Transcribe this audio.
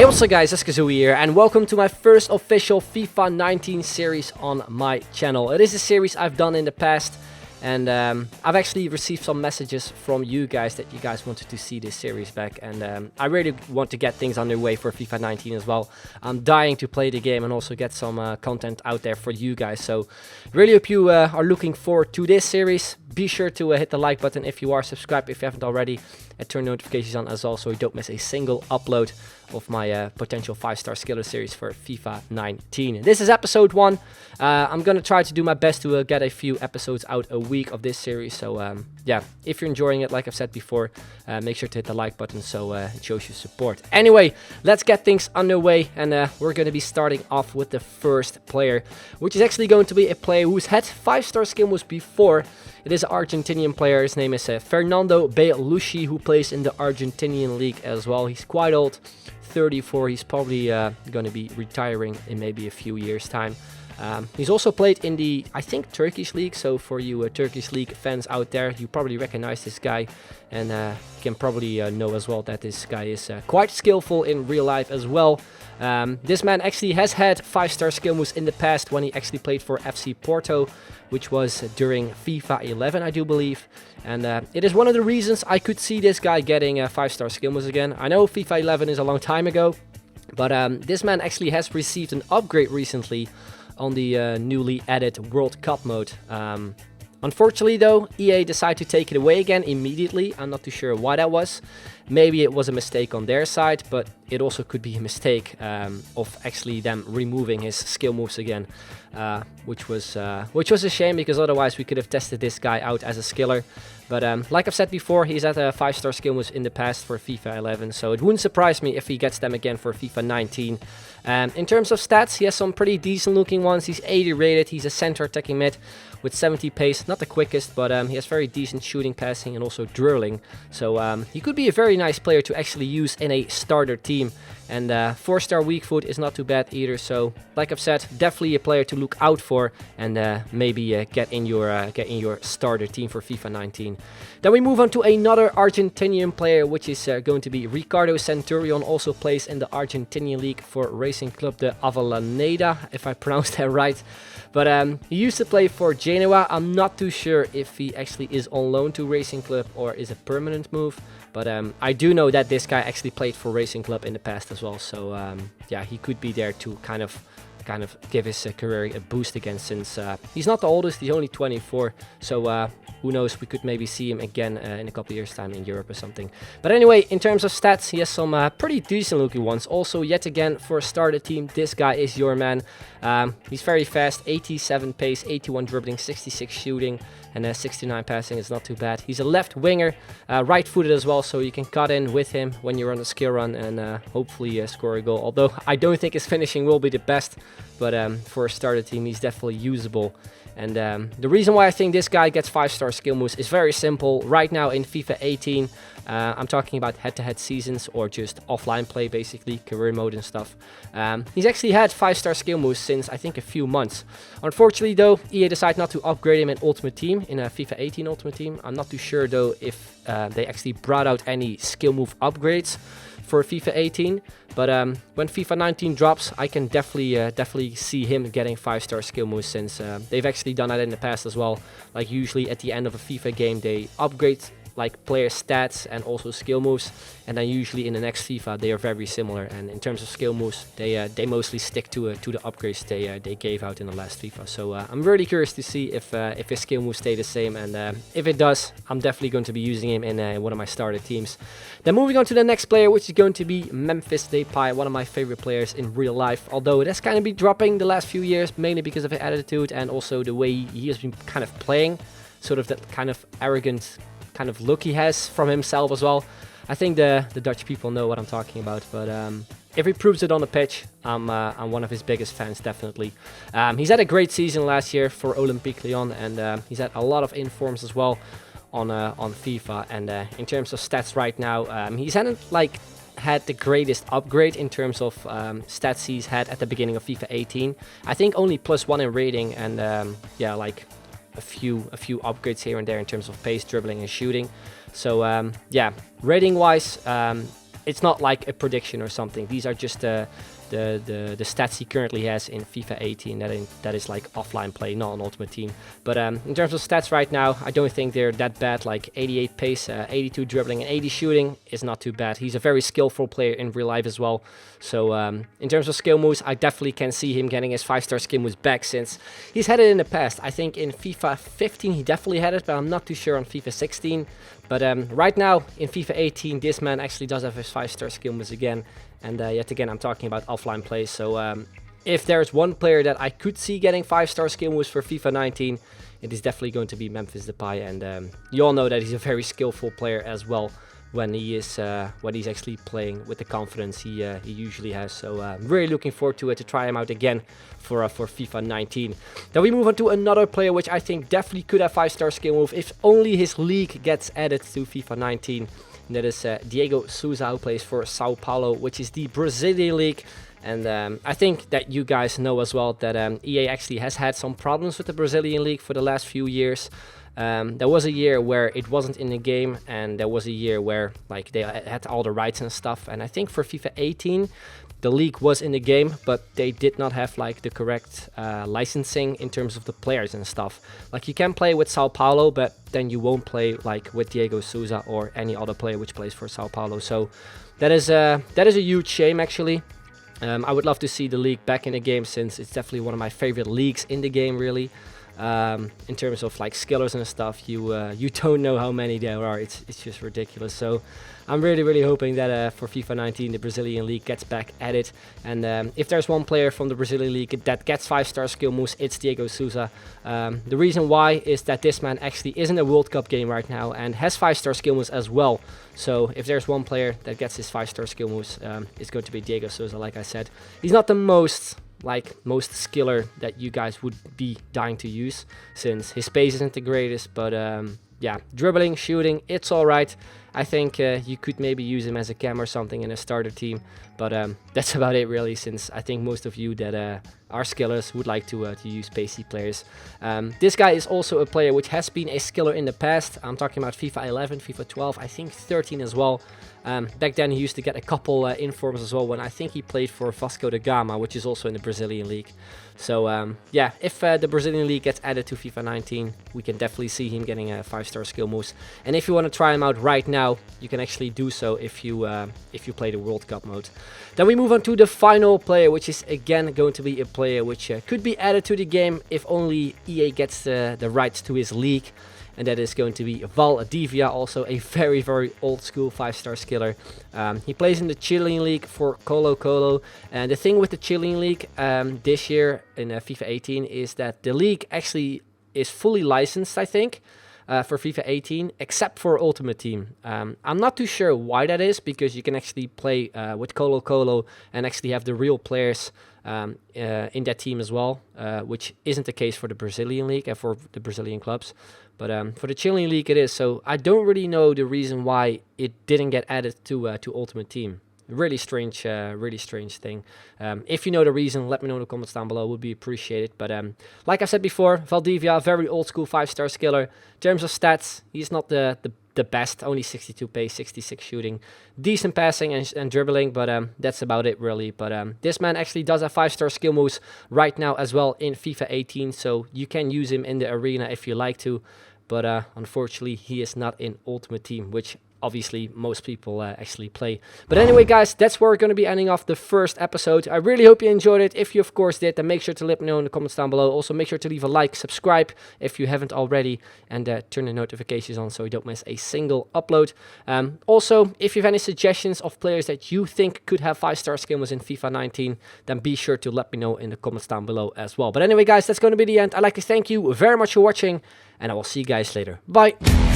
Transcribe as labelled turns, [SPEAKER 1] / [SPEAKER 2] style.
[SPEAKER 1] Hey, what's up guys, it's Kazooie here, and welcome to my first official FIFA 19 series on my channel. It is a series I've done in the past, and I've actually received some messages from you guys that you guys wanted to see this series back, and I really want to get things underway for FIFA 19 as well. I'm dying to play the game and also get some content out there for you guys, so really hope you are looking forward to this series. Be sure to hit the like button if you are, subscribe if you haven't already, and turn notifications on as well so you don't miss a single upload of my potential 5-star skiller series for FIFA 19. This is episode 1. I'm gonna try to do my best to get a few episodes out a week of this series, so yeah, if you're enjoying it, like I've said before, make sure to hit the like button so it shows your support. Anyway, let's get things underway, and we're gonna be starting off with the first player, which is actually going to be a player who's had 5-star skill moves before. It is an Argentinian player. His name is Fernando Belluschi, who plays in the Argentinian league as well. He's quite old, 34. He's probably going to be retiring in maybe a few years' time. He's also played in the, I think, Turkish league. So for you Turkish league fans out there, you probably recognize this guy, and you can probably know as well that this guy is quite skillful in real life as well. This man actually has had 5-star skill moves in the past when he actually played for FC Porto, which was during FIFA 11, I do believe. And it is one of the reasons I could see this guy getting 5-star skill moves again. I know FIFA 11 is a long time ago, but this man actually has received an upgrade recently on the newly added World Cup mode. Unfortunately though, EA decided to take it away again immediately. I'm not too sure why that was. Maybe it was a mistake on their side, but it also could be a mistake of actually them removing his skill moves again, which was a shame, because otherwise we could have tested this guy out as a skiller. But like I've said before, he's had a 5-star skill moves in the past for FIFA 11, so it wouldn't surprise me if he gets them again for FIFA 19. In terms of stats, he has some pretty decent looking ones. He's 80 rated, he's a center attacking mid with 70 pace, not the quickest, but he has very decent shooting, passing, and also dribbling. So he could be a very nice player to actually use in a starter team. And 4-star weak foot is not too bad either. So like I've said, definitely a player to look out for, and maybe get in your starter team for FIFA 19. Then we move on to another Argentinian player, which is going to be Ricardo Centurion. Also plays in the Argentinian league for Racing Club de Avellaneda, if I pronounced that right. But he used to play for Genoa. I'm not too sure if he actually is on loan to Racing Club or is a permanent move. But I do know that this guy actually played for Racing Club in the past as well. So yeah, he could be there to kind of give his career a boost again, since he's not the oldest, he's only 24. So who knows, we could maybe see him again in a couple of years time in Europe or something. But anyway, in terms of stats, he has some pretty decent looking ones. Also, yet again, for a starter team, this guy is your man. He's very fast, 87 pace, 81 dribbling, 66 shooting, and 69 passing is not too bad. He's a left winger, right-footed as well, so you can cut in with him when you're on a skill run and hopefully score a goal. Although I don't think his finishing will be the best, but for a starter team, he's definitely usable. And the reason why I think this guy gets 5-star skill moves is very simple. Right now in FIFA 18, I'm talking about head-to-head seasons or just offline play, basically, career mode and stuff. He's actually had 5-star skill moves since, I think, a few months. Unfortunately, though, EA decided not to upgrade him in Ultimate Team, in a FIFA 18 Ultimate Team. I'm not too sure, though, if they actually brought out any skill move upgrades for FIFA 18, but when FIFA 19 drops, I can definitely see him getting 5-star skill moves, since they've actually done that in the past as well. Like usually at the end of a FIFA game, they upgrade like player stats and also skill moves, and then usually in the next FIFA they are very similar. And in terms of skill moves, they mostly stick to the upgrades they gave out in the last FIFA. So I'm really curious to see if his skill moves stay the same, and if it does, I'm definitely going to be using him in one of my starter teams. Then moving on to the next player, which is going to be Memphis Depay, one of my favorite players in real life. Although it has kind of been dropping the last few years, mainly because of his attitude and also the way he has been kind of playing, sort of that kind of arrogant kind of look he has from himself as well. I think the Dutch people know what I'm talking about, but if he proves it on the pitch, I'm one of his biggest fans, definitely. He's had a great season last year for Olympique Lyon, and he's had a lot of informs as well on FIFA. And in terms of stats right now, he's hadn't had the greatest upgrade in terms of stats he's had at the beginning of FIFA 18. I think only +1 in rating, and yeah, like a few upgrades here and there in terms of pace, dribbling, and shooting. So yeah, rating wise, it's not like a prediction or something. These are just the stats he currently has in FIFA 18. That is like offline play, not on Ultimate Team. But in terms of stats right now, I don't think they're that bad. Like 88 pace, 82 dribbling, and 80 shooting is not too bad. He's a very skillful player in real life as well. So in terms of skill moves, I definitely can see him getting his 5-star skill moves back, since he's had it in the past. I think in FIFA 15 he definitely had it, but I'm not too sure on FIFA 16. But right now in FIFA 18, this man actually does have his 5-star skill moves again. And yet again, I'm talking about offline plays. So if there's one player that I could see getting 5-star skill moves for FIFA 19, it is definitely going to be Memphis Depay. And you all know that he's a very skillful player as well when he's actually playing with the confidence he usually has. So I'm really looking forward to try him out again for FIFA 19. Then we move on to another player which I think definitely could have 5-star skill move if only his league gets added to FIFA 19. And that is Diego Souza, who plays for Sao Paulo, which is the Brazilian league. And I think that you guys know as well that EA actually has had some problems with the Brazilian league for the last few years. There was a year where it wasn't in the game, and there was a year where like they had all the rights and stuff. And I think for FIFA 18, the league was in the game, but they did not have like the correct licensing in terms of the players and stuff. Like you can play with Sao Paulo, but then you won't play like with Diego Souza or any other player which plays for Sao Paulo. So that is a huge shame actually. I would love to see the league back in the game, since it's definitely one of my favorite leagues in the game, really. In terms of like skillers and stuff, you don't know how many there are. It's just ridiculous. So I'm really hoping that for FIFA 19 the Brazilian league gets back at it. And if there's one player from the Brazilian league that gets 5-star skill moves, it's Diego Souza. The reason why is that this man actually is in a World Cup game right now and has 5-star skill moves as well. So if there's one player that gets his 5-star skill moves, it's going to be Diego Souza. Like I said, he's not the most skiller that you guys would be dying to use, since his pace isn't the greatest, but yeah, dribbling, shooting, it's alright. I think you could maybe use him as a cam or something in a starter team, but that's about it really, since I think most of you that are skillers would like to use pacey players. This guy is also a player which has been a skiller in the past. I'm talking about FIFA 11, FIFA 12, I think 13 as well. Back then he used to get a couple informs as well, when I think he played for Vasco da Gama, which is also in the Brazilian league. So yeah, if the Brazilian league gets added to FIFA 19, we can definitely see him getting 5-star skill moves. And if you want to try him out right now, you can actually do so if you play the World Cup mode. Then we move on to the final player, which is again going to be a player which could be added to the game if only EA gets the rights to his league. And that is going to be Valdivia, also a very old school 5-star skiller. He plays in the Chilean league for Colo Colo. And the thing with the Chilean league this year in FIFA 18 is that the league actually is fully licensed, I think, for FIFA 18, except for Ultimate Team. I'm not too sure why that is, because you can actually play with Colo Colo and actually have the real players in that team as well, which isn't the case for the Brazilian league and for the Brazilian clubs. But for the Chilean league it is, so I don't really know the reason why it didn't get added to Ultimate Team. Really strange thing. If you know the reason, let me know in the comments down below, would be appreciated. But like I said before, Valdivia, very old school 5-star skiller. In terms of stats, he's not the best, only 62 pace, 66 shooting, decent passing and dribbling, but that's about it really. But this man actually does have 5-star skill moves right now as well in FIFA 18, so you can use him in the arena if you like to. But unfortunately, he is not in Ultimate Team, which obviously most people actually play. But anyway guys, that's where we're going to be ending off the first episode. I really hope you enjoyed it. If you of course did, then make sure to let me know in the comments down below. Also make sure to leave a like, subscribe if you haven't already, and turn the notifications on so you don't miss a single upload. Also, if you have any suggestions of players that you think could have 5-star skill moves in FIFA 19, then be sure to let me know in the comments down below as well. But anyway guys, that's going to be the end. I'd like to thank you very much for watching, and I will see you guys later. Bye!